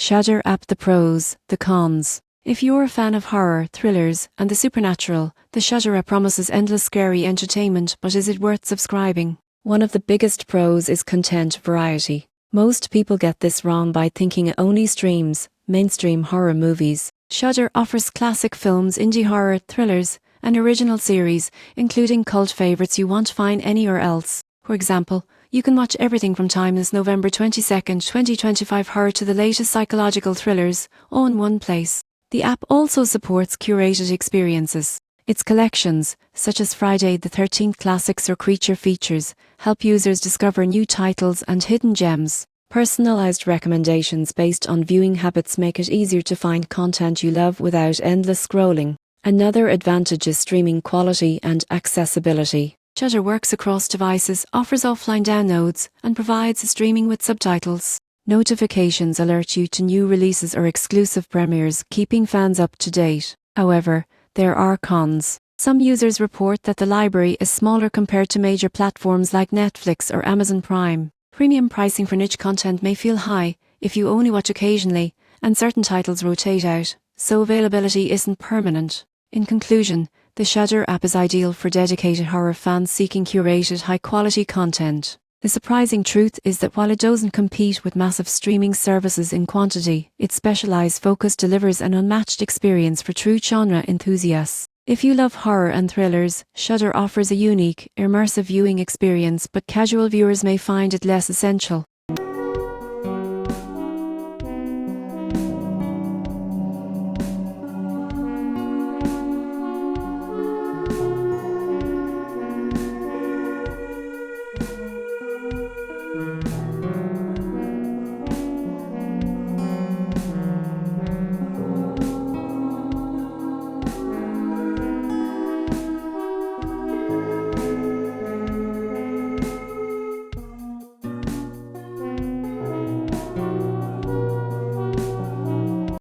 Shudder app. The pros, the cons. If you're a fan of horror, thrillers, and the supernatural, the Shudder app promises endless scary entertainment, but is it worth subscribing? One of the biggest pros is content variety. Most people get this wrong by thinking it only streams mainstream horror movies. Shudder offers classic films, indie horror, thrillers, and original series, including cult favourites you won't find anywhere else. For example, you can watch everything from timeless November 22nd, 2025 horror to the latest psychological thrillers, all in one place. The app also supports curated experiences. Its collections, such as Friday the 13th classics or creature features, help users discover new titles and hidden gems. Personalized recommendations based on viewing habits make it easier to find content you love without endless scrolling. Another advantage is streaming quality and accessibility. Shudder works across devices, offers offline downloads, and provides streaming with subtitles. Notifications alert you to new releases or exclusive premieres, keeping fans up to date. However, there are cons. Some users report that the library is smaller compared to major platforms like Netflix or Amazon Prime. Premium pricing for niche content may feel high if you only watch occasionally, and certain titles rotate out, so availability isn't permanent. In conclusion, the Shudder app is ideal for dedicated horror fans seeking curated, high-quality content. The surprising truth is that while it doesn't compete with massive streaming services in quantity, its specialized focus delivers an unmatched experience for true genre enthusiasts. If you love horror and thrillers, Shudder offers a unique, immersive viewing experience, but casual viewers may find it less essential.